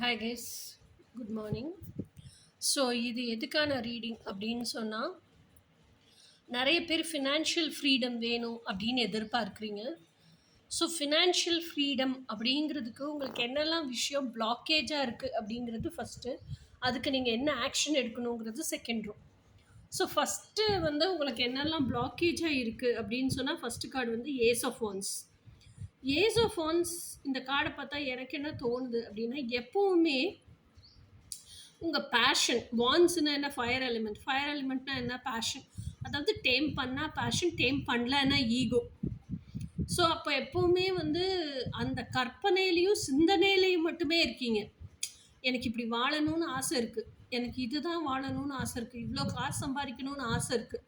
Hi guys, good morning. So இது எதுக்கான reading அப்படின்னு சொன்னால், நிறைய பேர் ஃபினான்ஷியல் ஃப்ரீடம் வேணும் அப்படின்னு எதிர்பார்க்குறீங்க. ஸோ ஃபினான்ஷியல் ஃப்ரீடம் அப்படிங்கிறதுக்கு உங்களுக்கு என்னெல்லாம் விஷயம் பிளாக்கேஜாக இருக்குது அப்படிங்கிறது ஃபஸ்ட்டு. அதுக்கு நீங்கள் என்ன ஆக்ஷன் எடுக்கணுங்கிறது செகண்ட் ரோ. ஸோ ஃபஸ்ட்டு உங்களுக்கு என்னெல்லாம் பிளாக்கேஜாக இருக்குது அப்படின்னு சொன்னால், first card ace of wands. Ace of wands இந்த கார்டை பார்த்தா எனக்கு என்ன தோணுது அப்படின்னா, எப்போவுமே உங்கள் பேஷன், வான்ஸ்னா என்ன, ஃபயர் எலிமெண்ட்னா என்ன, பேஷன். அதாவது டேம் பண்ணால் பேஷன், டேம் பண்ணலன்னா ஈகோ. ஸோ அப்போ எப்போவுமே அந்த கற்பனையிலையும் சிந்தனையிலையும் மட்டுமே இருக்கீங்க. எனக்கு இப்படி வாழணும்னு ஆசை இருக்குது, எனக்கு இதுதான் வாழணும்னு ஆசை இருக்குது, இவ்வளோ காசு சம்பாதிக்கணும்னு ஆசை இருக்குது.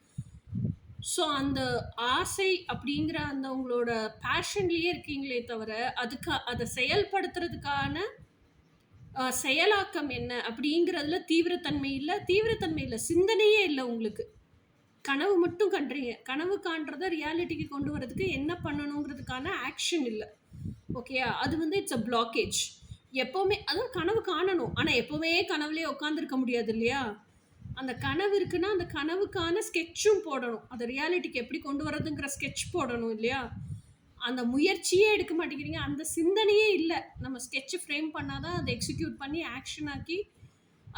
ஸோ அந்த ஆசை அப்படிங்கிற அந்த உங்களோட பேஷன்லேயே இருக்கீங்களே தவிர, அதை செயல்படுத்துறதுக்கான செயலாக்கம் என்ன அப்படிங்கிறதுல தீவிரத்தன்மை இல்லை, சிந்தனையே இல்லை உங்களுக்கு. கனவு மட்டும் கண்டுறீங்க. கனவு காண்றத ரியாலிட்டிக்கு கொண்டு வரதுக்கு என்ன பண்ணணுங்கிறதுக்கான ஆக்ஷன் இல்லை. ஓகேயா? அது இட்ஸ் அ பிளாக்கேஜ். எப்போவுமே அதுவும் கனவு காணணும், ஆனால் எப்போவுமே கனவுலேயே உட்காந்துருக்க முடியாது இல்லையா? அந்த கனவு இருக்குன்னா அந்த கனவுக்கான ஸ்கெட்சும் போடணும். அதை ரியாலிட்டிக்கு எப்படி கொண்டு வரதுங்கிற ஸ்கெட்ச் போடணும் இல்லையா? அந்த முயற்சியே எடுக்க மாட்டேங்கிறீங்க, அந்த சிந்தனையே இல்லை. நம்ம ஸ்கெட்சு ஃப்ரேம் பண்ணால் தான் அதை எக்ஸிக்யூட் பண்ணி ஆக்ஷன் ஆக்கி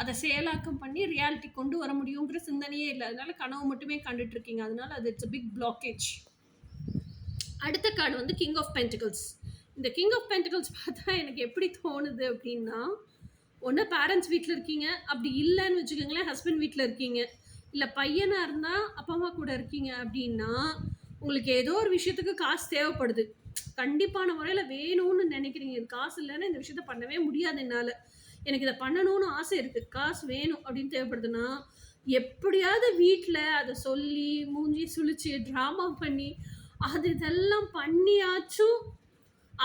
அதை செயலாக்கம் பண்ணி ரியாலிட்டி கொண்டு வர முடியுங்கிற சிந்தனையே இல்லை. அதனால கனவு மட்டுமே கண்டுட்ருக்கீங்க. அதனால அது இட்ஸ் அ பிக் பிளாக்கேஜ். அடுத்த கார்டு கிங் ஆஃப் பென்டிகல்ஸ். இந்த கிங் ஆஃப் பென்டிகல்ஸ் பார்த்தா எனக்கு எப்படி தோணுது அப்படின்னா, ஒன்று பேரண்ட்ஸ் வீட்டில் இருக்கீங்க, அப்படி இல்லைன்னு வச்சுக்கோங்களேன் ஹஸ்பண்ட் வீட்டில் இருக்கீங்க, இல்லை பையனாக இருந்தால் அப்பா அம்மா கூட இருக்கீங்க அப்படின்னா, உங்களுக்கு ஏதோ ஒரு விஷயத்துக்கு காசு தேவைப்படுது, கண்டிப்பான முறையில் வேணும்னு நினைக்கிறீங்க. இது காசு இல்லைன்னா இந்த விஷயத்த பண்ணவே முடியாது என்னால், எனக்கு இதை பண்ணணும்னு ஆசை இருக்குது, காசு வேணும் அப்படின்னு தேவைப்படுதுன்னா, எப்படியாவது வீட்டில் அதை சொல்லி மூஞ்சி சுழிச்சு ட்ராமா பண்ணி இதெல்லாம் பண்ணியாச்சும்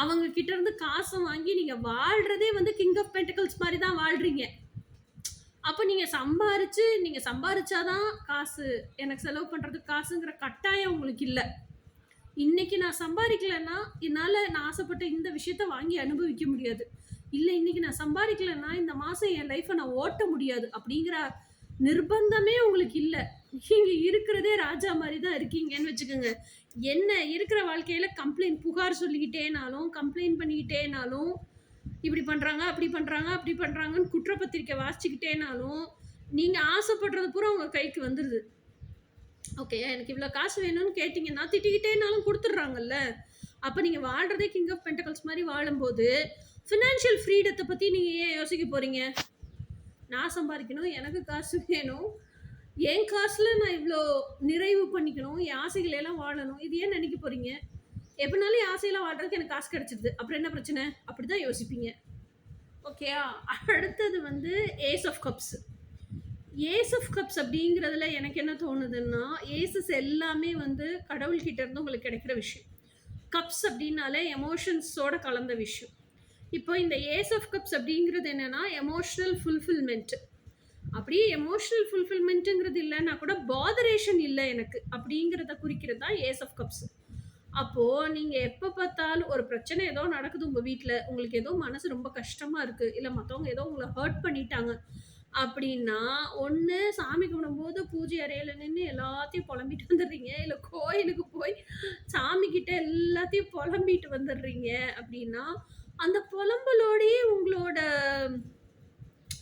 அவங்க கிட்ட இருந்து காசை வாங்கி நீங்கள் வாழ்கிறதே கிங் ஆஃப் பென்டிகல்ஸ் மாதிரி தான் வாழ்கிறீங்க. அப்போ நீங்கள் சம்பாரிச்சாதான் காசு, எனக்கு செலவு பண்ணுறதுக்கு காசுங்கிற கட்டாயம் உங்களுக்கு இல்லை. இன்னைக்கு நான் சம்பாதிக்கலைன்னா என்னால் நான் ஆசைப்பட்ட இந்த விஷயத்த வாங்கி அனுபவிக்க முடியாது, இல்லை இன்னைக்கு நான் சம்பாதிக்கலைன்னா இந்த மாதம் என் லைஃப்பை நான் ஓட்ட முடியாது அப்படிங்கிற நிர்பந்தமே உங்களுக்கு இல்லை. நீங்கள் இருக்கிறதே ராஜா மாதிரி தான் இருக்கீங்கன்னு வச்சுக்கோங்க. என்ன இருக்கிற வாழ்க்கையில் புகார் சொல்லிக்கிட்டேனாலும், கம்ப்ளைண்ட் பண்ணிக்கிட்டேனாலும், இப்படி பண்ணுறாங்க அப்படி பண்ணுறாங்கன்னு குற்றப்பத்திரிக்கை வாசிச்சுக்கிட்டேனாலும், நீங்கள் ஆசைப்படுறது பூரா உங்கள் கைக்கு வந்துடுது. ஓகே, எனக்கு இவ்வளோ காசு வேணும்னு கேட்டிங்கன்னா திட்டிக்கிட்டேனாலும் கொடுத்துட்றாங்கல்ல. அப்போ நீங்கள் வாழ்கிறதே கிங் ஆஃப் பென்டிகல்ஸ் மாதிரி வாழும்போது ஃபினான்ஷியல் ஃப்ரீடத்தை பற்றி நீங்கள் ஏன் யோசிக்க போகிறீங்க? நான் சம்பாதிக்கணும், எனக்கு காசு வேணும், என் காசில் நான் இவ்வளோ நிறைவு பண்ணிக்கணும், என் ஆசைகளெல்லாம் வாழணும், இது ஏன் நினைக்க போகிறீங்க? எப்படினாலும் என் ஆசையெல்லாம் வாழ்றதுக்கு எனக்கு காசு கிடச்சிடுது, அப்புறம் என்ன பிரச்சனை? அப்படி தான் யோசிப்பீங்க. ஓகேயா? அடுத்தது ace of cups. Ace of cups அப்படிங்கிறதுல எனக்கு என்ன தோணுதுன்னா, ஏசஸ் எல்லாமே கடவுள்கிட்ட இருந்து உங்களுக்கு கிடைக்கிற விஷயம். கப்ஸ் அப்படின்னாலே எமோஷன்ஸோட கலந்த விஷயம். இப்போ இந்த ஏஸ் ஆஃப் கப்ஸ் அப்படிங்கிறது என்னென்னா எமோஷ்னல் ஃபுல்ஃபில்மெண்ட். அப்படியே எமோஷ்னல் ஃபுல்ஃபில்மெண்ட்டுங்கிறது இல்லைன்னா கூட பாதரேஷன் இல்லை எனக்கு அப்படிங்கிறத குறிக்கிறது தான் ஏஸ் ஆஃப் கப்ஸ். அப்போது நீங்கள் எப்போ பார்த்தாலும் ஒரு பிரச்சனை ஏதோ நடக்குது உங்கள் வீட்டில், உங்களுக்கு ஏதோ மனசு ரொம்ப கஷ்டமாக இருக்குது, இல்லை மற்றவங்க ஏதோ உங்களை ஹர்ட் பண்ணிட்டாங்க அப்படின்னா, ஒன்று சாமி கும்பிடும்போது பூஜை அறையில் நின்று எல்லாத்தையும் புலம்பிட்டு வந்துடுறீங்க, இல்லை கோயிலுக்கு போய் சாமிக்கிட்ட எல்லாத்தையும் புலம்பிட்டு வந்துடுறீங்க. அப்படின்னா அந்த புலம்பலோடையே உங்களோட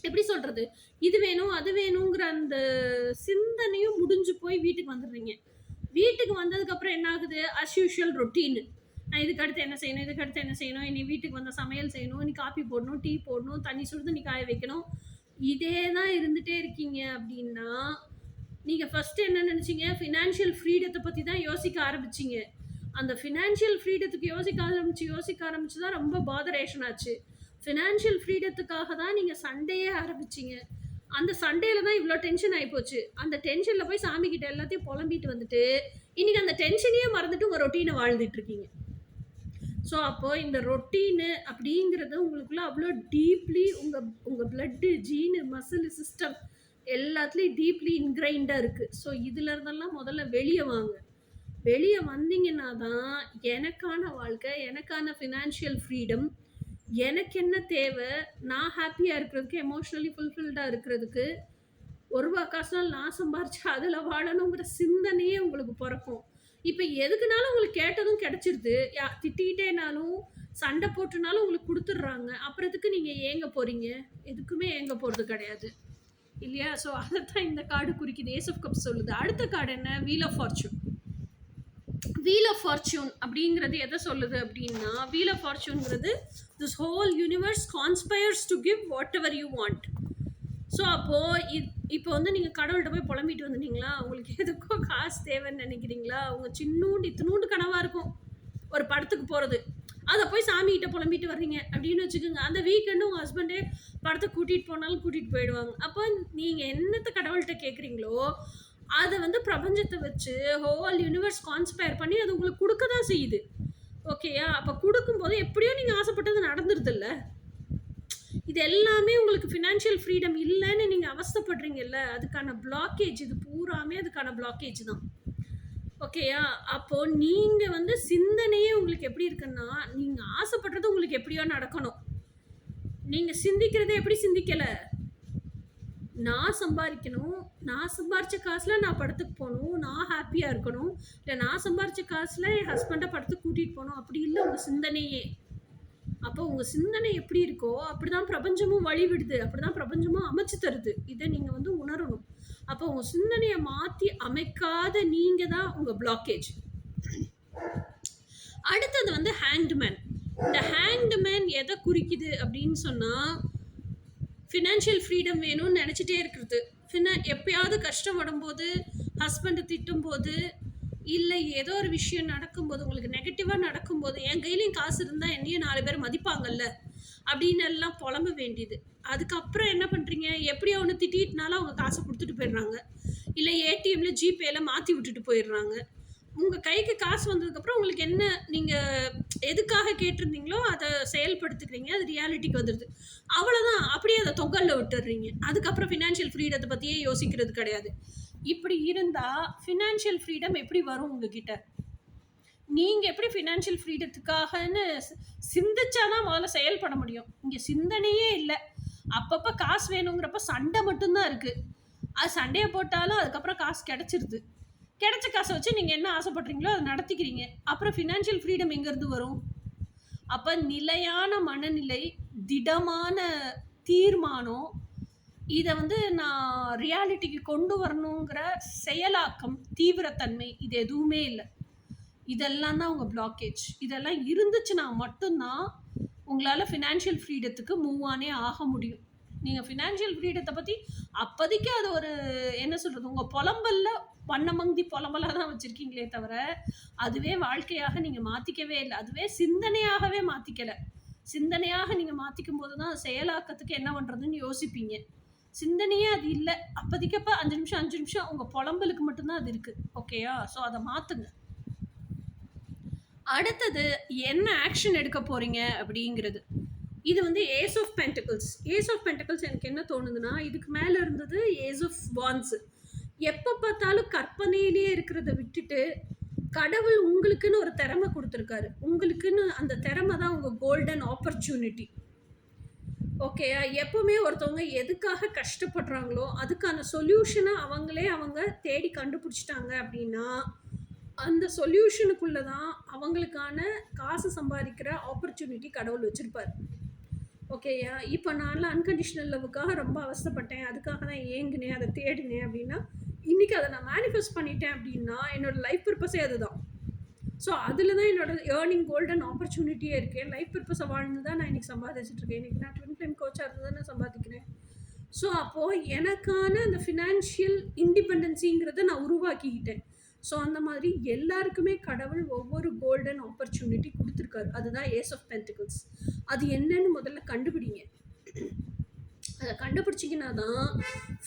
எப்படி சொல்கிறது, இது வேணும் அது வேணுங்கிற அந்த சிந்தனையும் முடிஞ்சு போய் வீட்டுக்கு வந்துடுறீங்க. வீட்டுக்கு வந்ததுக்கப்புறம் என்ன ஆகுது? As usual routine. நான் இதுக்கு அடுத்து என்ன செய்யணும், இனி வீட்டுக்கு வந்த சமையல் செய்யணும், இனி காப்பி போடணும், டீ போடணும், தண்ணி சுடு தண்ணி காய வைக்கணும், இதே தான் இருந்துகிட்டே இருக்கீங்க. அப்படின்னா நீங்கள் ஃபஸ்ட்டு என்ன நினச்சிங்க? ஃபினான்ஷியல் ஃப்ரீடத்தை பற்றி தான் யோசிக்க ஆரம்பிச்சிங்க. அந்த ஃபினான்ஷியல் ஃப்ரீடத்துக்கு யோசிக்க ஆரம்பிச்சு தான் ரொம்ப பாதரேஷன் ஆச்சு. ஃபினான்ஷியல் ஃப்ரீடத்துக்காக தான் நீங்கள் சண்டையே ஆரம்பிச்சிங்க. அந்த சண்டையில் தான் இவ்வளோ டென்ஷன் ஆகிப்போச்சு. அந்த டென்ஷனில் போய் சாமிக்கிட்ட எல்லாத்தையும் புலம்பிட்டு வந்துட்டு இன்றைக்கி அந்த டென்ஷனையே மறந்துட்டு உங்கள் ரொட்டீனை வாழ்ந்துட்டுருக்கீங்க. ஸோ அப்போது இந்த ரொட்டீனு அப்படிங்கிறது உங்களுக்குள்ளே அவ்வளோ டீப்லி உங்கள் பிளட்டு, ஜீனு, மசில் சிஸ்டம் எல்லாத்துலேயும் டீப்லி இன்கிரைண்டாக இருக்குது. ஸோ இதுலேருந்தெல்லாம் முதல்ல வெளியே வாங்க. வெளியே வந்தீங்கன்னா தான் எனக்கான வாழ்க்கை, எனக்கான ஃபினான்ஷியல் ஃப்ரீடம், எனக்கு என்ன தேவை, நான் ஹாப்பியாக இருக்கிறதுக்கு, எமோஷ்னலி ஃபுல்ஃபில்டாக இருக்கிறதுக்கு, ஒரு ரூபா காசுனாலும் நான் சம்பாரிச்சு அதில் வாழணுங்கிற சிந்தனையே உங்களுக்கு பிறக்கும். இப்போ எதுக்குனாலும் உங்களுக்கு கேட்டதும் கிடைச்சிருது. திட்டிகிட்டேனாலும் சண்டை போட்டுனாலும் உங்களுக்கு கொடுத்துட்றாங்க. அப்புறத்துக்கு நீங்கள் ஏங்க போகிறீங்க? எதுக்குமே ஏங்க போகிறது கிடையாது இல்லையா? ஸோ அதைத்தான் இந்த கார்டு குறிக்குது. ஏஸ் ஆஃப் கப்ஸ் சொல்லுது. அடுத்த கார்டு என்ன? Wheel of fortune. Wheel of fortune அப்படிங்கிறது எதை சொல்லுது அப்படின்னா, வீல் ஆஃப் ஃபார்ச்சூன்ங்கிறது this whole universe conspires to give whatever you want. So அப்போது இப்போ வந்து நீங்கள் கடவுள்கிட்ட போய் புலம்பிட்டு வந்துட்டீங்களா, உங்களுக்கு எதுக்கோ காசு தேவைன்னு நினைக்கிறீங்களா, அவங்க இத்தினூண்டு கனவாக இருக்கும் ஒரு படத்துக்கு போகிறது, அதை போய் சாமிகிட்ட புலம்பிட்டு வர்றீங்க அப்படின்னு வச்சுக்கோங்க. அந்த வீக்கெண்டு உங்கள் ஹஸ்பண்டே படத்தை கூட்டிகிட்டு போனாலும் கூட்டிகிட்டு போயிடுவாங்க. அப்போ நீங்கள் என்னத்தை கடவுள்கிட்ட கேட்குறீங்களோ அதை வந்து பிரபஞ்சத்தை வச்சு ஹோல் யூனிவர்ஸ் கான்ஸ்பயர் பண்ணி அது உங்களுக்கு கொடுக்க தான் செய்யுது. ஓகேயா? அப்போ கொடுக்கும்போது எப்படியோ நீங்கள் ஆசைப்பட்டது நடந்துருது இல்லை. இது எல்லாமே உங்களுக்கு ஃபினான்ஷியல் ஃப்ரீடம் இல்லைன்னு நீங்கள் அவஸ்தைப்படுறீங்கல்ல, அதுக்கான பிளாக்கேஜ் இது பூராமே அதுக்கான பிளாக்கேஜ் தான். ஓகேயா? அப்போது நீங்கள் வந்து சிந்தனையே உங்களுக்கு எப்படி இருக்குன்னா, நீங்கள் ஆசைப்படுறது உங்களுக்கு எப்படியோ நடக்கணும். நீங்கள் சிந்திக்கிறத எப்படி சிந்திக்கலை, நான் சம்பாதிக்கணும், நான் சம்பாரித்த காசில் நான் படத்துக்கு போகணும், நான் ஹாப்பியாக இருக்கணும், இல்லை நான் சம்பாரித்த காசில் என் ஹஸ்பண்டை படத்துக்கு கூட்டிகிட்டு போகணும், அப்படி இல்லை உங்கள் சிந்தனையே. அப்போ உங்கள் சிந்தனை எப்படி இருக்கோ அப்படி தான் பிரபஞ்சமும் வழிவிடுது, அப்படி தான் பிரபஞ்சமும் அமைச்சு தருது. இதை நீங்கள் வந்து உணரணும். அப்போ உங்கள் சிந்தனையை மாற்றி அமைக்காத நீங்கள் தான் உங்கள் பிளாக்கேஜ். அடுத்தது வந்து ஹேங்க்மேன். இந்த ஹேங்க்மேன் எதை குறிக்குது அப்படின்னு சொன்னால், ஃபினான்ஷியல் ஃப்ரீடம் வேணும்னு நினச்சிட்டே இருக்கிறது. எப்பயாவது கஷ்டப்படும் போது, ஹஸ்பண்டை திட்டும் போது, இல்லை ஏதோ ஒரு விஷயம் நடக்கும்போது, உங்களுக்கு நெகட்டிவாக நடக்கும்போது, என் கையிலையும் காசு இருந்தால் என்னையும் 4 பேர் மதிப்பாங்கல்ல அப்படின்னு எல்லாம் புலம்ப வேண்டியது. அதுக்கப்புறம் என்ன பண்ணுறீங்க, எப்படியோ ஒன்று திட்டிட்டுனாலும் அவங்க காசை கொடுத்துட்டு போயிடுறாங்க, இல்லை ஏடிஎம்ல ஜிபேல மாற்றி விட்டுட்டு போயிடுறாங்க. உங்கள் கைக்கு காசு வந்ததுக்கப்புறம் உங்களுக்கு என்ன, நீங்கள் எதுக்காக கேட்டிருந்தீங்களோ அதை செயல்படுத்துக்கிறீங்க, அது ரியாலிட்டிக்கு வந்துடுது, அவ்வளோதான். அப்படியே அதை தொங்கலில் விட்டுடுறீங்க. அதுக்கப்புறம் ஃபினான்ஷியல் ஃப்ரீடத்தை பற்றியே யோசிக்கிறது கிடையாது. இப்படி இருந்தால் ஃபினான்ஷியல் ஃப்ரீடம் எப்படி வரும் உங்ககிட்ட? நீங்கள் எப்படி ஃபினான்ஷியல் ஃப்ரீடத்துக்காகன்னு சிந்திச்சாதான் முதல்ல செயல்பட முடியும். இங்கே சிந்தனையே இல்லை. அப்பப்போ காசு வேணுங்கிறப்ப சண்டை மட்டும்தான் இருக்குது. அது சண்டையை போட்டாலும் அதுக்கப்புறம் காசு கிடச்சிருது. கிடைச்ச காசை வச்சு நீங்கள் என்ன ஆசைப்படுறீங்களோ அதை நடத்திக்கிறீங்க. அப்புறம் ஃபினான்ஷியல் ஃப்ரீடம் எங்கேருந்து வரும்? அப்போ நிலையான மனநிலை, திடமான தீர்மானம், இதை வந்து நான் ரியாலிட்டிக்கு கொண்டு வரணுங்கிற செயலாக்கம், தீவிரத்தன்மை, இது எதுவுமே இல்லை. இதெல்லாம் தான் உங்கள் பிளாக்கேஜ். இதெல்லாம் இருந்துச்சுன்னா மட்டும்தான் உங்களால் ஃபினான்ஷியல் ஃப்ரீடத்துக்கு மூவ் ஆனே ஆக முடியும். நீங்கள் ஃபினான்ஷியல் ஃப்ரீடத்தை பற்றி அப்போதைக்கு அது ஒரு என்ன சொல்கிறது, உங்கள் புலம்பல்ல வண்ணமங்கி புலம்பலாக தான் வச்சுருக்கீங்களே தவிர அதுவே வாழ்க்கையாக நீங்கள் மாற்றிக்கவே இல்லை. அதுவே சிந்தனையாகவே மாற்றிக்கலை. சிந்தனையாக நீங்கள் மாற்றிக்கும் போது தான் செயலாக்கத்துக்கு என்ன பண்ணுறதுன்னு யோசிப்பீங்க. சிந்தனையே அது இல்லை. அப்போதைக்கப்போ 5 நிமிஷம் உங்கள் புலம்பலுக்கு மட்டும்தான் அது இருக்குது. ஓகேயா? ஸோ அதை மாற்றுங்க. அடுத்தது என்ன ஆக்ஷன் எடுக்க போகிறீங்க அப்படிங்கிறது. இது வந்து ace of pentacles. Ace of pentacles எனக்கு என்ன தோணுதுன்னா, இதுக்கு மேலே இருந்தது ஏஸ் ஆஃப் வான்ஸ். எப்போ பார்த்தாலும் கற்பனையிலே இருக்கிறத விட்டுட்டு கடவுள் உங்களுக்குன்னு ஒரு திறமை கொடுத்துருக்காரு. உங்களுக்குன்னு அந்த திறமை தான் உங்கள் கோல்டன் ஆப்பர்ச்சுனிட்டி. ஓகேயா? எப்போவுமே ஒருத்தவங்க எதுக்காக கஷ்டப்படுறாங்களோ அதுக்கான சொல்யூஷனை அவங்க தேடி கண்டுபிடிச்சிட்டாங்க அப்படின்னா அந்த சொல்யூஷனுக்குள்ளே தான் அவங்களுக்கான காசு சம்பாதிக்கிற ஆப்பர்ச்சுனிட்டி கடவுள் வச்சுருப்பார். ஓகேயா? இப்போ நான்லாம் அன்கண்டிஷனல் லவ்வுக்காக ரொம்ப அவசரப்பட்டேன், அதுக்காக தான் ஏங்கினேன், அதை தேடினேன் அப்படின்னா இன்றைக்கி அதை நான் மேனிஃபெஸ்ட் பண்ணிட்டேன் அப்படின்னா என்னோடய லைஃப் பர்பஸே அதுதான். ஸோ அதில் தான் என்னோடய ஏர்னிங் கோல்டன் ஆப்பர்ச்சுனிட்டியே இருக்கேன். லைஃப் பர்பஸை வாழ்ந்து தான் நான் இன்றைக்கி சம்பாதிச்சிட்ருக்கேன். இன்றைக்கி நான் ட்வின் ஃப்ளேம் கோச்சாக இருந்து தான் நான் சம்பாதிக்கிறேன். ஸோ அப்போது எனக்கான அந்த ஃபினான்ஷியல் இண்டிபெண்டன்ஸிங்கிறத நான் உருவாக்கிக்கிட்டேன். ஸோ அந்த மாதிரி எல்லாருக்குமே கடவுள் ஒவ்வொரு கோல்டன் ஆப்பர்ச்சுனிட்டி கொடுத்துருக்காரு. அதுதான் ஏஸ் ஆஃப் பென்டிகிள்ஸ். அது என்னன்னு முதல்ல கண்டுபிடிங்க. அதை கண்டுபிடிச்சிங்கன்னா தான்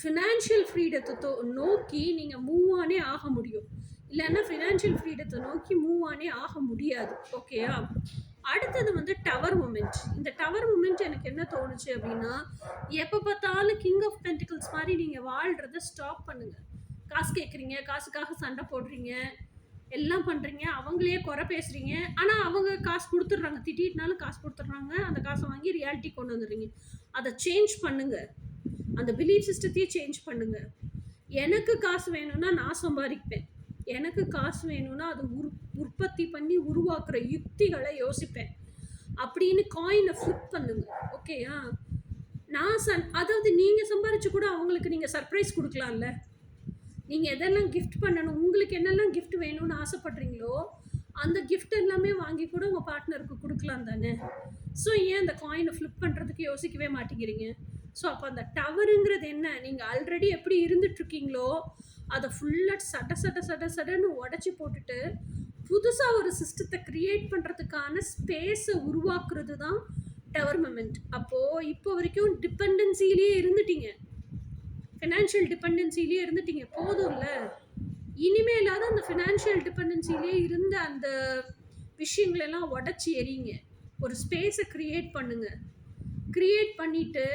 ஃபினான்ஷியல் ஃப்ரீடத்தை நோக்கி நீங்கள் மூவ் ஆனே ஆக முடியும். இல்லைன்னா ஃபினான்ஷியல் ஃப்ரீடத்தை நோக்கி மூவ் ஆனே ஆக முடியாது. ஓகேயா? அடுத்தது வந்து டவர் மூமெண்ட். இந்த டவர் மூமெண்ட் எனக்கு என்ன தோணுச்சு அப்படின்னா, எப்போ பார்த்தாலும் கிங் ஆஃப் பென்டிகிள்ஸ் மாதிரி நீங்கள் வாழ்கிறத ஸ்டாப் பண்ணுங்கள். காசு கேட்குறீங்க, காசுக்காக சண்டை போடுறீங்க, எல்லாம் பண்ணுறீங்க, அவங்களையே குறை பேசுகிறீங்க. ஆனால் அவங்க காசு கொடுத்துட்றாங்க, திட்டிட்டுனாலும் காசு கொடுத்துட்றாங்க. அந்த காசை வாங்கி ரியாலிட்டி கொண்டு வந்துடுறீங்க. அதை சேஞ்ச் பண்ணுங்க. அந்த பிலீஃப் சிஸ்டத்தையே சேஞ்ச் பண்ணுங்க. எனக்கு காசு வேணும்னா நான் சம்பாதிப்பேன். எனக்கு காசு வேணும்னா அது உற்பத்தி பண்ணி உருவாக்குற யுக்திகளை யோசிப்பேன் அப்படின்னு காயினை ஃப்ளிப் பண்ணுங்க. ஓகேயா? அதாவது நீங்கள் சம்பாரிச்சு கூட அவங்களுக்கு நீங்கள் சர்ப்ரைஸ் கொடுக்கலாம்ல. நீங்கள் எதெல்லாம் கிஃப்ட் பண்ணணும், உங்களுக்கு என்னெல்லாம் கிஃப்ட் வேணும்னு ஆசைப்படுறீங்களோ அந்த கிஃப்ட் எல்லாமே வாங்கி கூட உங்கள் பார்ட்னருக்கு கொடுக்கலாம் தானே. ஸோ ஏன் அந்த காயினை ஃப்ளிப் பண்ணுறதுக்கு யோசிக்கவே மாட்டேங்கிறீங்க? ஸோ அப்போ அந்த டவருங்கிறது என்ன, நீங்கள் ஆல்ரெடி எப்படி இருந்துட்டுருக்கீங்களோ அதை ஃபுல்லாக சடன்னு உடச்சி போட்டுட்டு புதுசாக ஒரு சிஸ்டத்தை க்ரியேட் பண்ணுறதுக்கான ஸ்பேஸை உருவாக்குறது தான் டவர் மொமெண்ட். அப்போது இப்போ வரைக்கும் டிபெண்டன்சிலேயே இருந்துட்டீங்க, ஃபினான்ஷியல் டிபெண்டன்சிலேயே இருந்துட்டீங்க. போதும்ல, இனிமேலாவது அந்த ஃபினான்ஷியல் டிபெண்டன்சிலே இருந்த அந்த விஷயங்களெல்லாம் உடச்சி எறிங்க. ஒரு ஸ்பேஸை க்ரியேட் பண்ணுங்கள். க்ரியேட் பண்ணிவிட்டு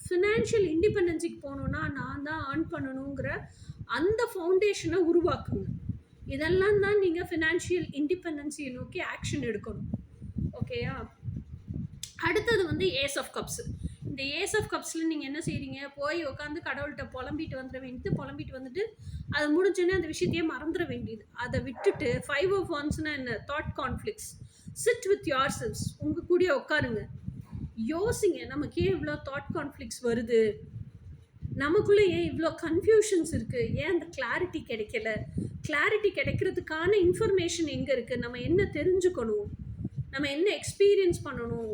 ஃபினான்ஷியல் இண்டிபெண்டன்சிக்கு போகணுன்னா நான் தான் ஏர்ன் பண்ணணுங்கிற அந்த ஃபவுண்டேஷனை உருவாக்குங்க. இதெல்லாம் தான் நீங்கள் ஃபினான்ஷியல் இண்டிபெண்டன்சியை நோக்கி ஆக்ஷன் எடுக்கணும். ஓகேயா? அடுத்தது வந்து ஏஸ் ஆஃப் கப்ஸு. இந்த ஏஸ் ஆஃப் கப்ஸில் நீங்கள் என்ன செய்கிறீங்க, போய் உட்காந்து கடவுள்கிட்ட புலம்பிட்டு வந்துட வேண்டியது. புலம்பிட்டு வந்துட்டு அது முடிஞ்சோன்னே அந்த விஷயத்தையே மறந்துட வேண்டியது. அதை விட்டுட்டு 5 of Wandsனா என்ன, thought conflicts. Sit with your self. உங்கள் கூடயே உட்காருங்க, யோசிங்க. நமக்கு ஏன் இவ்வளோ தாட் கான்ஃப்ளிக்ட்ஸ் வருது, நமக்குள்ளே ஏன் இவ்வளோ கன்ஃபியூஷன்ஸ் இருக்குது, ஏன் அந்த கிளாரிட்டி கிடைக்கல, கிளாரிட்டி கிடைக்கிறதுக்கான இன்ஃபர்மேஷன் எங்கே இருக்குது, நம்ம என்ன தெரிஞ்சுக்கணும், நம்ம என்ன எக்ஸ்பீரியன்ஸ் பண்ணணும்,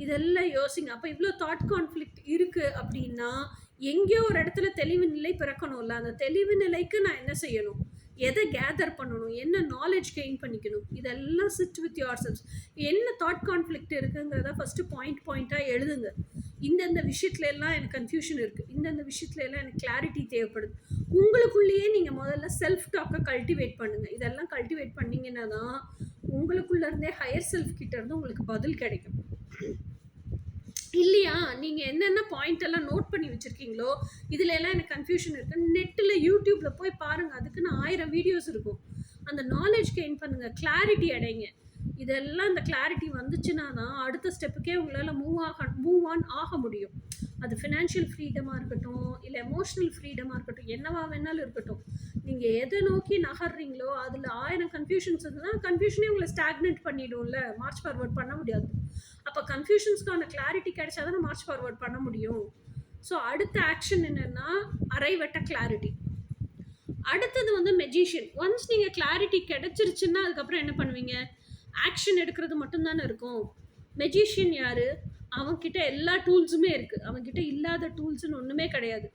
இதெல்லாம் யோசிங்க. அப்போ இவ்வளோ தாட் கான்ஃப்ளிக்ட் இருக்குது அப்படின்னா எங்கேயோ ஒரு இடத்துல தெளிவு நிலை பிறக்கணும்ல. அந்த தெளிவு நிலைக்கு நான் என்ன செய்யணும், எதை கேதர் பண்ணணும், என்ன நாலேஜ் கெயின் பண்ணிக்கணும், இதெல்லாம் சிட் வித் யோர் செல்ஸ். என்ன தாட் கான்ஃப்ளிக்ட் இருக்குங்கிறத ஃபஸ்ட்டு பாயிண்ட்டாக எழுதுங்க. இந்தந்த விஷயத்துல எல்லாம் எனக்கு கன்ஃபியூஷன் இருக்குது, இந்தந்த விஷயத்துல எல்லாம் எனக்கு கிளாரிட்டி தேவைப்படுது. உங்களுக்குள்ளேயே நீங்கள் முதல்ல செல்ஃப் டாக்கை கல்டிவேட் பண்ணுங்கள். இதெல்லாம் கல்டிவேட் பண்ணிங்கன்னா தான் உங்களுக்குள்ளேருந்தே ஹையர் செல்ஃப் கிட்டேருந்து உங்களுக்கு பதில் கிடைக்கும். இல்லையா? நீங்கள் என்னென்ன பாயிண்ட் எல்லாம் நோட் பண்ணி வச்சுருக்கீங்களோ இதில் எல்லாம் எனக்கு கன்ஃபியூஷன் இருக்குது, நெட்டில் யூடியூப்பில் போய் பாருங்கள். அதுக்குன்னு 1000 வீடியோஸ் இருக்கும். அந்த நாலேஜ் கெயின் பண்ணுங்கள், கிளாரிட்டி அடைங்க. இதெல்லாம் இந்த கிளாரிட்டி வந்துச்சுன்னா தான் அடுத்த ஸ்டெப்புக்கே உங்களால் மூவ் ஆன் ஆக முடியும். அது ஃபினான்ஷியல் ஃப்ரீடமாக இருக்கட்டும், இல்லை எமோஷ்னல் ஃப்ரீடமாக இருக்கட்டும், என்னவா வேணாலும் இருக்கட்டும். நீங்கள் எதை நோக்கி நகர்றீங்களோ அதில் 1000 கன்ஃபியூஷன்ஸ் இருக்குதுன்னா கன்ஃபியூஷனே உங்களை ஸ்டாக்னேட் பண்ணிவிடும்ல, மார்ச் ஃபார்வர்ட் பண்ண முடியாது. அப்போ கன்ஃபியூஷன்ஸ்க்கான கிளாரிட்டி கிடைச்சா தானே மார்ச் ஃபார்வர்ட் பண்ண முடியும். ஸோ அடுத்த ஆக்ஷன் என்னென்னா அரைவ் அட் கிளாரிட்டி. அடுத்தது வந்து மெஜிஷியன். ஒன்ஸ் நீங்கள் கிளாரிட்டி கிடைச்சிருச்சுன்னா அதுக்கப்புறம் என்ன பண்ணுவீங்க, ஆக்ஷன் எடுக்கிறது மட்டும்தானே இருக்கும். மெஜிஷியன் யார், அவன்கிட்ட எல்லா டூல்ஸுமே இருக்குது, அவன்கிட்ட இல்லாத டூல்ஸ்னு ஒன்றுமே கிடையாது.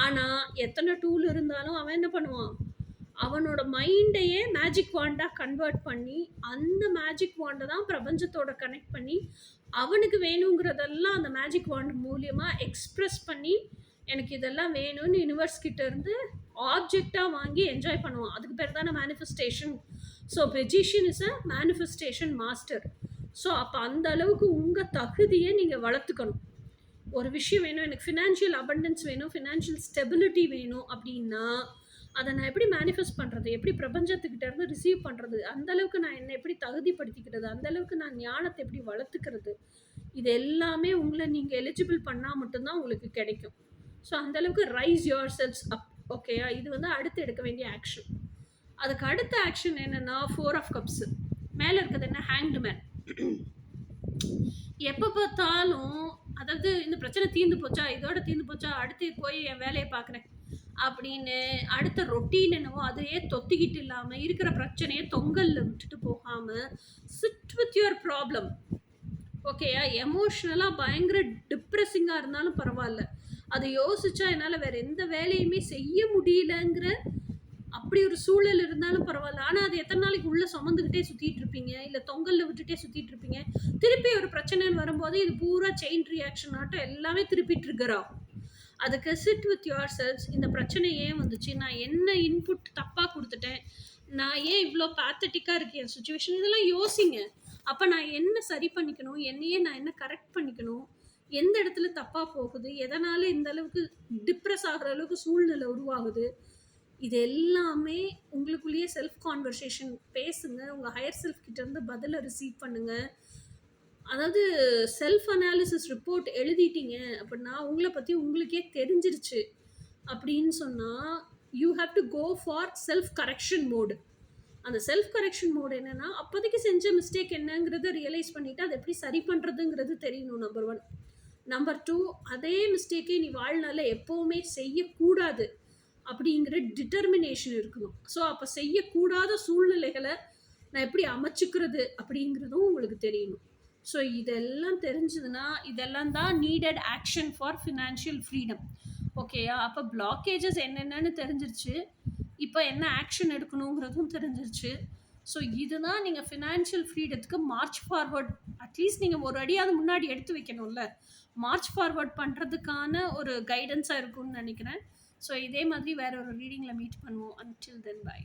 ஆனால் எத்தனை டூல் இருந்தாலும் அவன் என்ன பண்ணுவான், அவனோட மைண்டையே மேஜிக் வாண்டாக கன்வெர்ட் பண்ணி அந்த மேஜிக் வாண்டை தான் பிரபஞ்சத்தோட கனெக்ட் பண்ணி அவனுக்கு வேணுங்கிறதெல்லாம் அந்த மேஜிக் வாண்ட் மூலியமாக எக்ஸ்ப்ரெஸ் பண்ணி எனக்கு இதெல்லாம் வேணும்னு யூனிவர்ஸ் கிட்டேருந்து ஆப்ஜெக்டாக வாங்கி என்ஜாய் பண்ணுவான். அதுக்கு பேர் தானே manifestation. So magician is a manifestation master. So அப்போ அந்த அளவுக்கு உங்கள் தகுதியை நீங்கள் வளர்த்துக்கணும். ஒரு விஷயம் வேணும், எனக்கு ஃபினான்ஷியல் அபண்டன்ஸ் வேணும், ஃபினான்ஷியல் ஸ்டெபிலிட்டி வேணும் அப்படின்னா அதை நான் எப்படி மேனிஃபெஸ்ட் பண்ணுறது, எப்படி பிரபஞ்சத்துக்கிட்ட இருந்து ரிசீவ் பண்ணுறது, அந்தளவுக்கு நான் என்னை எப்படி தகுதிப்படுத்திக்கிறது, அந்தளவுக்கு நான் ஞானத்தை எப்படி வளர்த்துக்கிறது, இது எல்லாமே உங்களை நீங்கள் எலிஜிபிள் பண்ணால் மட்டும்தான் உங்களுக்கு கிடைக்கும். ஸோ அந்தளவுக்கு ரைஸ் யுவர் செல்ஸ் அப். ஓகேயா? இது வந்து அடுத்து எடுக்க வேண்டிய ஆக்ஷன். அதுக்கு அடுத்த ஆக்ஷன் என்னென்னா 4 of Cups. மேலே இருக்கிறது என்ன, ஹேங்டு மேன். எப்போ பார்த்தாலும் அதாவது இந்த பிரச்சனை தீர்ந்து போச்சா, இதோட தீர்ந்து போச்சா, அடுத்து போய் என் வேலையை பார்க்குறேன் அப்படின்னு அடுத்த ரொட்டீன் என்னவோ அதையே தொத்திக்கிட்டு இல்லாமல் இருக்கிற பிரச்சனையை தொங்கலில் விட்டுட்டு போகாமல் சிட் வித் யுவர் ப்ராப்ளம். ஓகேயா? எமோஷ்னலாக பயங்கர டிப்ரெஸிங்காக இருந்தாலும் பரவாயில்ல, அதை யோசிச்சா என்னால் வேறு எந்த வேலையுமே செய்ய முடியலங்கிற அப்படி ஒரு சூழல் இருந்தாலும் பரவாயில்ல. ஆனால் அது எத்தனை நாளைக்கு உள்ளே சுமந்துக்கிட்டே சுற்றிட்டு இருப்பீங்க, இல்லை தொங்கலில் விட்டுட்டே சுற்றிட்டு இருப்பீங்க. திருப்பி ஒரு பிரச்சனைன்னு வரும்போது இது பூரா செயின் ரியாக்ஷன் ஆட்டம் எல்லாமே திருப்பி ட்ரிகர் ஆகும். அதுக்கு சிட் வித் யுவர் செல்ஸ். இந்த பிரச்சனை ஏன் வந்துச்சு, நான் என்ன இன்புட் தப்பாக கொடுத்துட்டேன், நான் ஏன் இவ்வளோ பேத்தட்டிக்காக இருக்கு என் சுச்சுவேஷன், இதெல்லாம் யோசிங்க. அப்போ நான் என்ன சரி பண்ணிக்கணும், என்னையே நான் என்ன கரெக்ட் பண்ணிக்கணும், எந்த இடத்துல தப்பாக போகுது, எதனால் இந்த அளவுக்கு டிப்ரெஸ் ஆகிற அளவுக்கு சூழ்நிலை உருவாகுது, இது எல்லாமே உங்களுக்குள்ளேயே செல்ஃப் கான்வர்சேஷன் பேசுங்க. உங்க ஹையர் செல்ஃப் கிட்ட இருந்து பதில ரிசீவ் பண்ணுங்க. அதாவது செல்ஃப் அனாலிசிஸ் ரிப்போர்ட் எழுதிட்டீங்க அப்படின்னா, உங்கள பத்தி உங்களுக்கே தெரிஞ்சிருச்சு அப்படின்னு சொன்னா, you have to go for self correction mode. அந்த செல்ஃப் கரெக்ஷன் மோட் என்னன்னா, அப்போதைக்கு செஞ்ச மிஸ்டேக் என்னங்கிறத ரியலைஸ் பண்ணிட்டு, அதை எப்படி சரி பண்றதுங்கிறது தெரியணும் நம்பர் 1. நம்பர் 2, அதே மிஸ்டேக்கை நீ வாழ்நாள்ல எப்பவுமே செய்யக்கூடாது அப்படிங்கிற டிட்டர்மினேஷன் இருக்கணும். ஸோ அப்போ செய்யக்கூடாத சூழ்நிலைகளை நான் எப்படி அமைச்சுக்கிறது அப்படிங்கிறதும் உங்களுக்கு தெரியணும். ஸோ இதெல்லாம் தெரிஞ்சதுன்னா, இதெல்லாம் தான் needed action for financial freedom. ஓகேயா? அப்போ பிளாக்கேஜஸ் என்னென்னு தெரிஞ்சிருச்சு. இப்போ என்ன ஆக்ஷன் எடுக்கணுங்கிறதும் தெரிஞ்சிருச்சு. ஸோ இதுதான் நீங்கள் ஃபினான்ஷியல் ஃப்ரீடத்துக்கு மார்ச் ஃபார்வர்ட், அட்லீஸ்ட் நீங்கள் ஒரு அடியாவது முன்னாடி எடுத்து வைக்கணும்ல. மார்ச் ஃபார்வர்ட் பண்ணுறதுக்கான ஒரு கைடன்ஸாக இருக்கும்னு நினைக்கிறேன். ஸோ இதே மாதிரி வேற ஒரு ரீடிங்கில் மீட் பண்ணுவோம். Until then by.